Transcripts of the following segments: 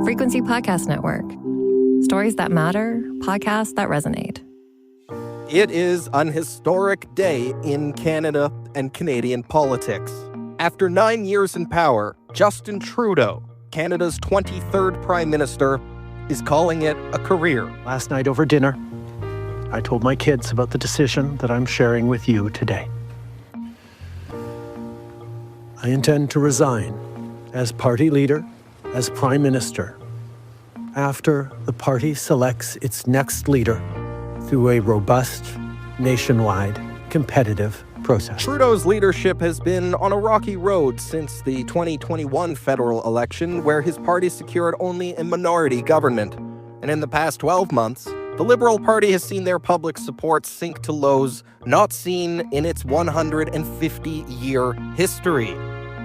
Frequency Podcast Network. Stories that matter, podcasts that resonate. It is an historic day in Canada and Canadian politics. After 9 years in power, Justin Trudeau, Canada's 23rd Prime Minister, is calling it a career. Last night over dinner, I told my kids about the decision that I'm sharing with you today. I intend to resign as party leader, as Prime Minister, after the party selects its next leader through a robust, nationwide, competitive process. Trudeau's leadership has been on a rocky road since the 2021 federal election, where his party secured only a minority government. And in the past 12 months, the Liberal Party has seen their public support sink to lows not seen in its 150-year history.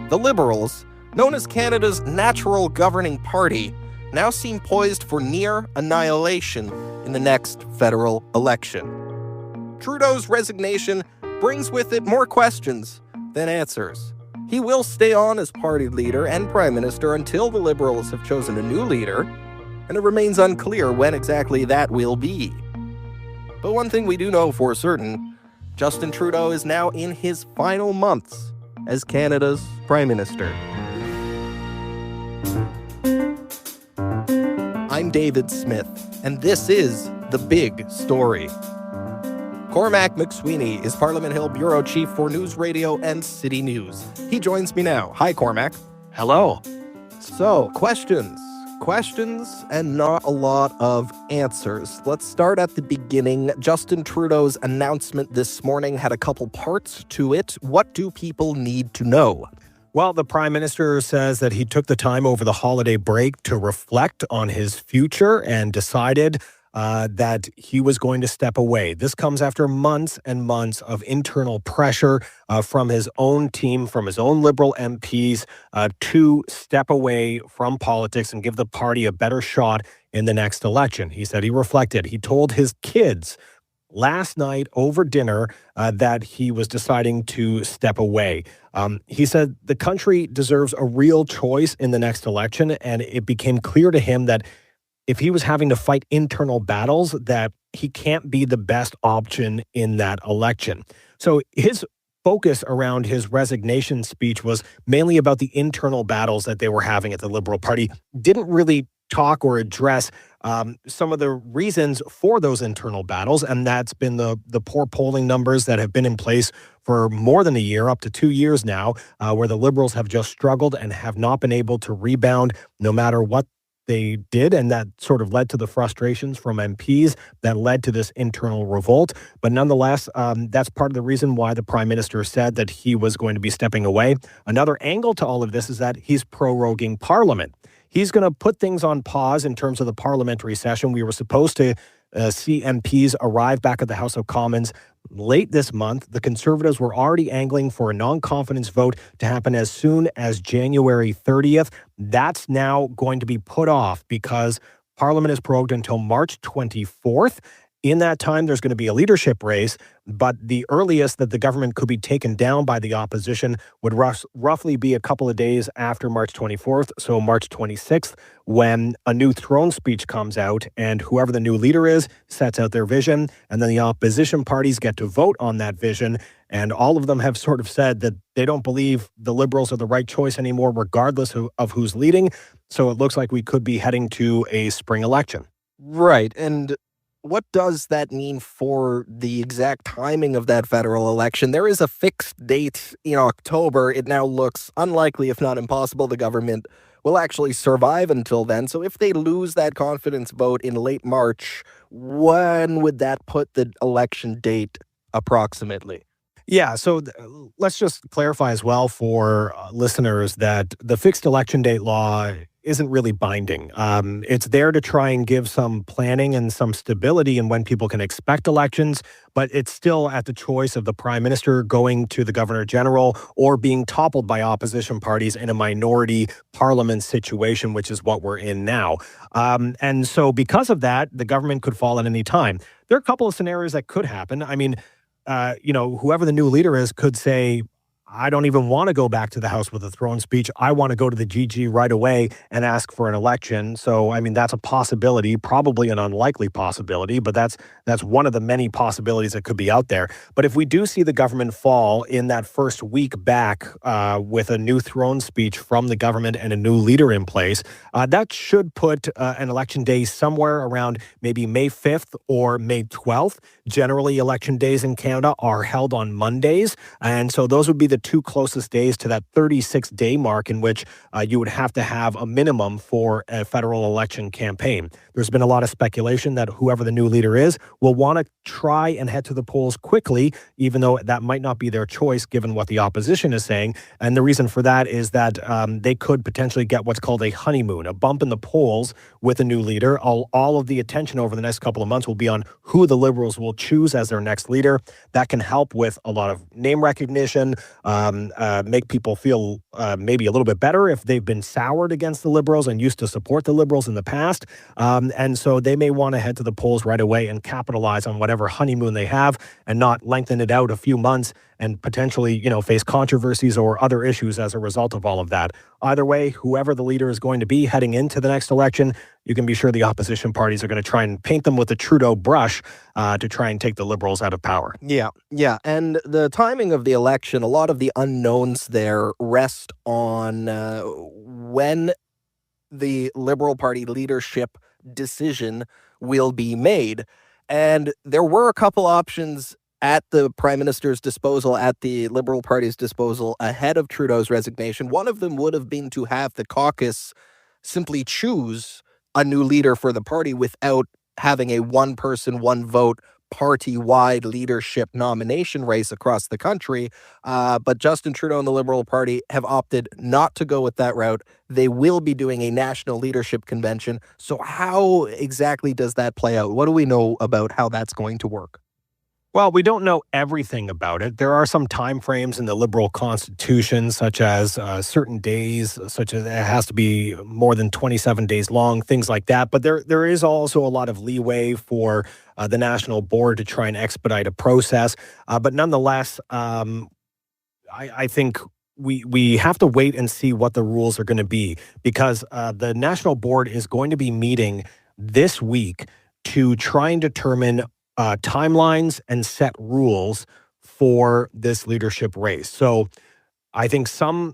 The Liberals, known as Canada's natural governing party, now seem poised for near annihilation in the next federal election. Trudeau's resignation brings with it more questions than answers. He will stay on as party leader and Prime Minister until the Liberals have chosen a new leader, and it remains unclear when exactly that will be. But one thing we do know for certain, Justin Trudeau is now in his final months as Canada's Prime Minister. I'm David Smith, and this is The Big Story. Cormac MacSweeney is Parliament Hill Bureau Chief for NewsRadio and City News. He joins me now. Hi, Cormac. Hello. So, questions, and not a lot of answers. Let's start at the beginning. Justin Trudeau's announcement this morning had a couple parts to it. What do people need to know? Well, the Prime Minister says that he took the time over the holiday break to reflect on his future and decided that he was going to step away. This comes after months and months of internal pressure from his own team, from his own Liberal MPs, to step away from politics and give the party a better shot in the next election. He said he reflected. He told his kids last night over dinner that he was deciding to step away. He said the country deserves a real choice in the next election, and it became clear to him that if he was having to fight internal battles, that he can't be the best option in that election. So his focus around his resignation speech was mainly about the internal battles that they were having at the Liberal Party. Didn't really talk or address some of the reasons for those internal battles, and that's been the poor polling numbers that have been in place for more than a year, up to 2 years now, where the Liberals have just struggled and have not been able to rebound no matter what they did, and that sort of led to the frustrations from MPs that led to this internal revolt. But nonetheless, that's part of the reason why the Prime Minister said that he was going to be stepping away. Another angle to all of this is that he's proroguing Parliament. He's going to put things on pause in terms of the parliamentary session. We were supposed to see MPs arrive back at the House of Commons late this month. The Conservatives were already angling for a non-confidence vote to happen as soon as January 30th. That's now going to be put off because Parliament is prorogued until March 24th. In that time, there's going to be a leadership race, but the earliest that the government could be taken down by the opposition would roughly be a couple of days after March 24th, so March 26th, when a new throne speech comes out, and whoever the new leader is sets out their vision, and then the opposition parties get to vote on that vision, and all of them have sort of said that they don't believe the Liberals are the right choice anymore, regardless of who's leading, so it looks like we could be heading to a spring election. Right, and what does that mean for the exact timing of that federal election? There is a fixed date in October. It now looks unlikely, if not impossible, the government will actually survive until then. So if they lose that confidence vote in late March, when would that put the election date approximately? Yeah, so let's just clarify as well for listeners that the fixed election date law isn't really binding. It's there to try and give some planning and some stability in when people can expect elections, but it's still at the choice of the Prime Minister going to the Governor General or being toppled by opposition parties in a minority parliament situation, which is what we're in now. And so because of that, the government could fall at any time. There are a couple of scenarios that could happen. I mean, whoever the new leader is could say, I don't even want to go back to the House with a throne speech. I want to go to the GG right away and ask for an election. So, I mean, that's a possibility, probably an unlikely possibility, but that's one of the many possibilities that could be out there. But if we do see the government fall in that first week back with a new throne speech from the government and a new leader in place, that should put an election day somewhere around maybe May 5th or May 12th. Generally, election days in Canada are held on Mondays. And so those would be the two closest days to that 36-day mark in which you would have to have a minimum for a federal election campaign. There's been a lot of speculation that whoever the new leader is will want to try and head to the polls quickly, even though that might not be their choice given what the opposition is saying. And the reason for that is that they could potentially get what's called a honeymoon, a bump in the polls with a new leader. All of the attention over the next couple of months will be on who the Liberals will choose as their next leader. That can help with a lot of name recognition, make people feel maybe a little bit better if they've been soured against the Liberals and used to support the Liberals in the past. And so they may want to head to the polls right away and capitalize on whatever honeymoon they have and not lengthen it out a few months and potentially, face controversies or other issues as a result of all of that. Either way, whoever the leader is going to be heading into the next election, you can be sure the opposition parties are going to try and paint them with a Trudeau brush to try and take the Liberals out of power. Yeah. And the timing of the election, a lot of the unknowns there rest on when the Liberal Party leadership decision will be made. And there were a couple options at the Prime Minister's disposal, at the Liberal Party's disposal, ahead of Trudeau's resignation. One of them would have been to have the caucus simply choose a new leader for the party without having a one-person, one-vote, party-wide leadership nomination race across the country. But Justin Trudeau and the Liberal Party have opted not to go with that route. They will be doing a national leadership convention. So how exactly does that play out? What do we know about how that's going to work? Well, we don't know everything about it. There are some timeframes in the Liberal Constitution, such as certain days, such as it has to be more than 27 days long, things like that. But there is also a lot of leeway for the National Board to try and expedite a process. But nonetheless, I think we have to wait and see what the rules are going to be, because the National Board is going to be meeting this week to try and determine timelines and set rules for this leadership race. So I think some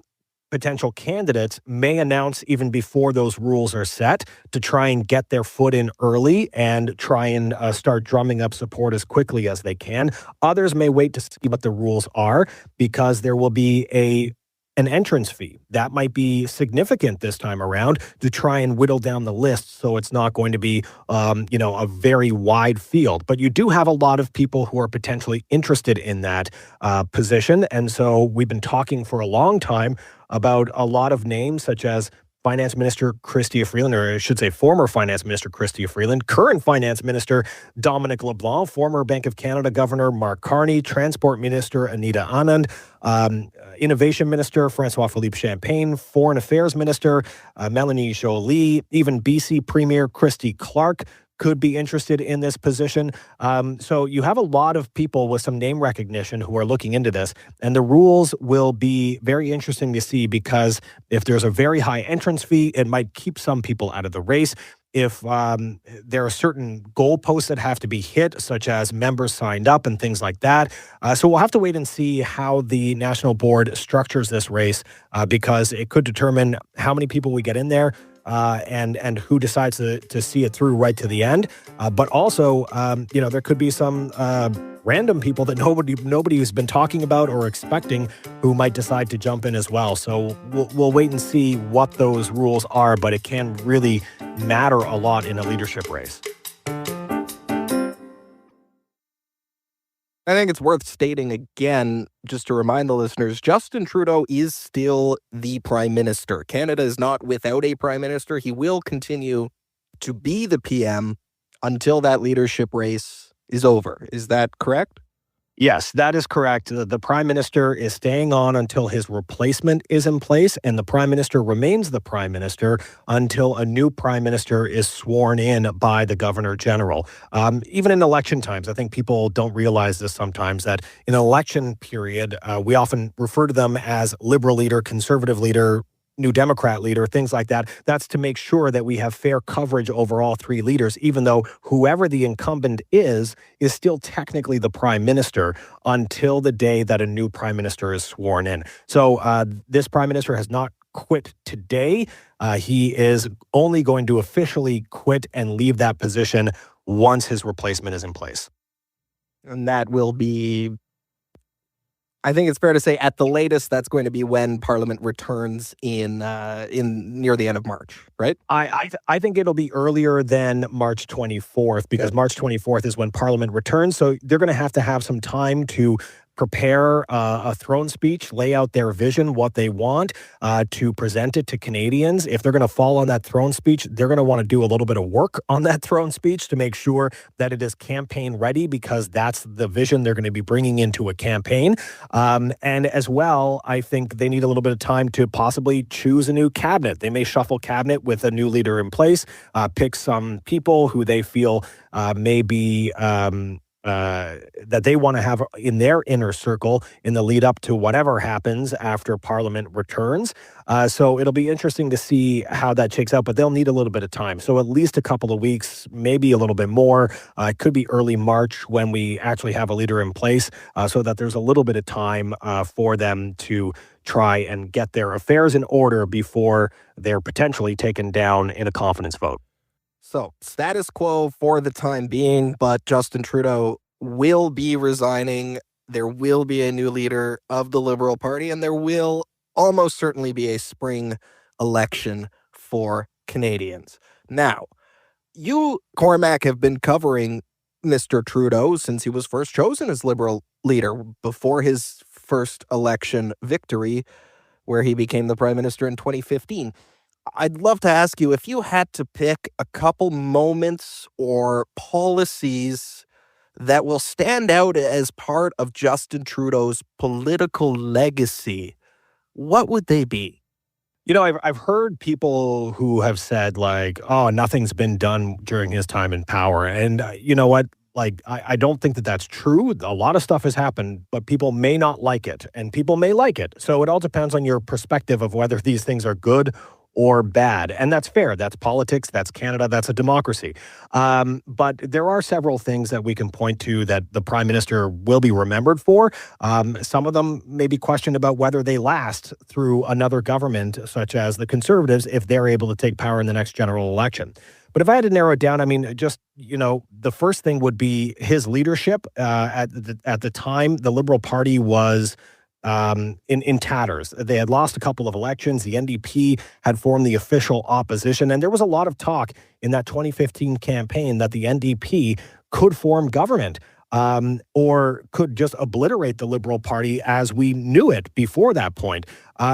potential candidates may announce even before those rules are set to try and get their foot in early and try and start drumming up support as quickly as they can. Others may wait to see what the rules are, because there will be an entrance fee. That might be significant this time around to try and whittle down the list so it's not going to be, a very wide field. But you do have a lot of people who are potentially interested in that position. And so we've been talking for a long time about a lot of names, such as Finance Minister Chrystia Freeland, or I should say former Finance Minister Chrystia Freeland, current Finance Minister Dominic LeBlanc, former Bank of Canada Governor Mark Carney, Transport Minister Anita Anand, Innovation Minister Francois-Philippe Champagne, Foreign Affairs Minister Melanie Joly, even BC Premier Christy Clark could be interested in this position. So you have a lot of people with some name recognition who are looking into this. And the rules will be very interesting to see, because if there's a very high entrance fee, it might keep some people out of the race. If there are certain goalposts that have to be hit, such as members signed up and things like that. So we'll have to wait and see how the National Board structures this race, because it could determine how many people we get in there, and who decides to see it through right to the end. But also, there could be some random people that nobody has been talking about or expecting who might decide to jump in as well. So we'll wait and see what those rules are, but it can really matter a lot in a leadership race. I think it's worth stating again, just to remind the listeners, Justin Trudeau is still the Prime Minister. Canada is not without a Prime Minister. He will continue to be the PM until that leadership race is over. Is that correct? Yes, that is correct. The Prime Minister is staying on until his replacement is in place, and the Prime Minister remains the Prime Minister until a new Prime Minister is sworn in by the Governor General. Even in election times, I think people don't realize this sometimes, that in an election period, we often refer to them as Liberal leader, Conservative leader, New Democrat leader, things like that. That's to make sure that we have fair coverage over all three leaders, even though whoever the incumbent is still technically the prime minister until the day that a new prime minister is sworn in. So this prime minister has not quit today. He is only going to officially quit and leave that position once his replacement is in place. And that will be, I think it's fair to say, at the latest, that's going to be when Parliament returns in near the end of March, right? I think it'll be earlier than March 24th, because March 24th is when Parliament returns. So they're going to have some time to prepare a throne speech, lay out their vision, what they want, to present it to Canadians. If they're going to fall on that throne speech, they're going to want to do a little bit of work on that throne speech to make sure that it is campaign ready, because that's the vision they're going to be bringing into a campaign. And as well, I think they need a little bit of time to possibly choose a new cabinet. They may shuffle cabinet with a new leader in place, pick some people who they feel may be that they want to have in their inner circle in the lead up to whatever happens after Parliament returns. So it'll be interesting to see how that shakes out, but they'll need a little bit of time. So at least a couple of weeks, maybe a little bit more. It could be early March when we actually have a leader in place, so that there's a little bit of time for them to try and get their affairs in order before they're potentially taken down in a confidence vote. So, status quo for the time being, but Justin Trudeau will be resigning. There will be a new leader of the Liberal Party, and there will almost certainly be a spring election for Canadians. Now, you, Cormac, have been covering Mr. Trudeau since he was first chosen as Liberal leader before his first election victory, where he became the Prime Minister in 2015. I'd love to ask you, if you had to pick a couple moments or policies that will stand out as part of Justin Trudeau's political legacy, what would they be? You know, I've heard people who have said, like, oh, nothing's been done during his time in power. And you know what? Like, I don't think that that's true. A lot of stuff has happened, but people may not like it, and people may like it. So it all depends on your perspective of whether these things are good or bad. And that's fair. That's politics. That's Canada. That's a democracy. But there are several things that we can point to that the Prime Minister will be remembered for. Some of them may be questioned about whether they last through another government, such as the Conservatives, if they're able to take power in the next general election. But if I had to narrow it down, I mean, just, you know, the first thing would be his leadership. At the time, the Liberal Party was in tatters. They had lost a couple of elections. The NDP had formed the official opposition. And there was a lot of talk in that 2015 campaign that the NDP could form government, or could just obliterate the Liberal Party as we knew it before that point.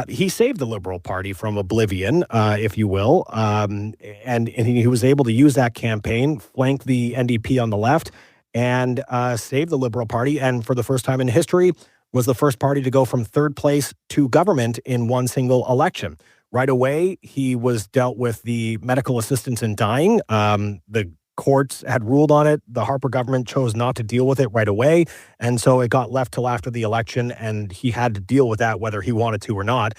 He saved the Liberal Party from oblivion, if you will. And he was able to use that campaign, flank the NDP on the left, and save the Liberal Party. And for the first time in history, was the first party to go from third place to government in one single election. Right away, he was dealt with the medical assistance in dying. The courts had ruled on it. The Harper government chose not to deal with it right away. And so it got left till after the election, and he had to deal with that whether he wanted to or not.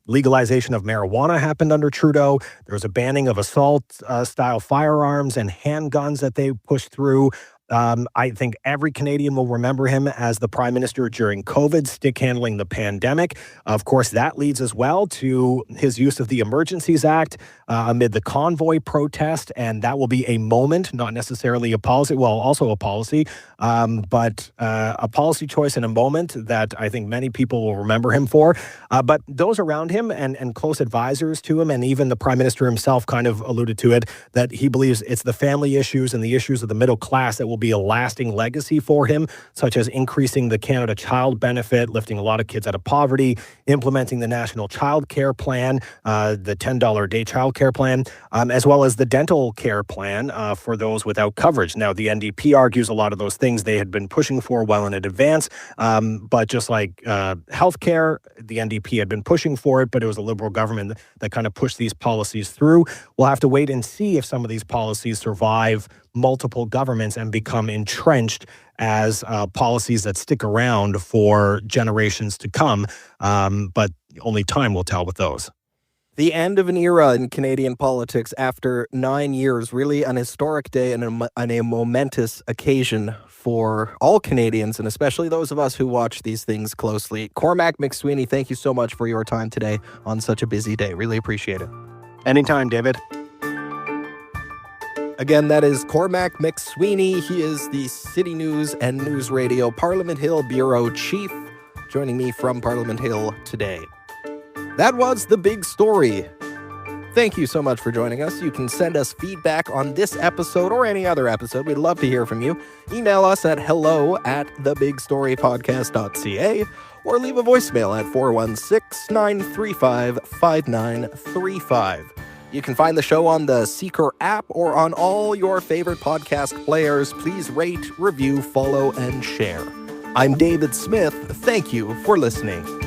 Legalization of marijuana happened under Trudeau. There was a banning of assault-style firearms and handguns that they pushed through. I think every Canadian will remember him as the Prime Minister during COVID, stick handling the pandemic. Of course, that leads as well to his use of the Emergencies Act amid the convoy protest. And that will be a moment, not necessarily a policy, well, also a policy, but a policy choice in a moment that I think many people will remember him for. But those around him and close advisors to him, and even the Prime Minister himself kind of alluded to it, that he believes it's the family issues and the issues of the middle class that will will be a lasting legacy for him, such as increasing the Canada Child Benefit, lifting a lot of kids out of poverty, implementing the National Child Care Plan, the $10 a day child care plan, as well as the dental care plan for those without coverage. Now, the NDP argues a lot of those things they had been pushing for well in advance, but just like healthcare, the NDP had been pushing for it, but it was a Liberal government that kind of pushed these policies through. We'll have to wait and see if some of these policies survive multiple governments and become entrenched as policies that stick around for generations to come. But only time will tell with those. The end of an era in Canadian politics after 9 years, really an historic day and a momentous occasion for all Canadians, and especially those of us who watch these things closely. Cormac MacSweeney, thank you so much for your time today on such a busy day. Really appreciate it. Anytime, David. Again, that is Cormac MacSweeney. He is the City News and NewsRadio Parliament Hill Bureau Chief, joining me from Parliament Hill today. That was The Big Story. Thank you so much for joining us. You can send us feedback on this episode or any other episode. We'd love to hear from you. Email us at hello@thebigstorypodcast.ca or leave a voicemail at 416-935-5935. You can find the show on the Seeker app or on all your favorite podcast players. Please rate, review, follow, and share. I'm David Smith. Thank you for listening.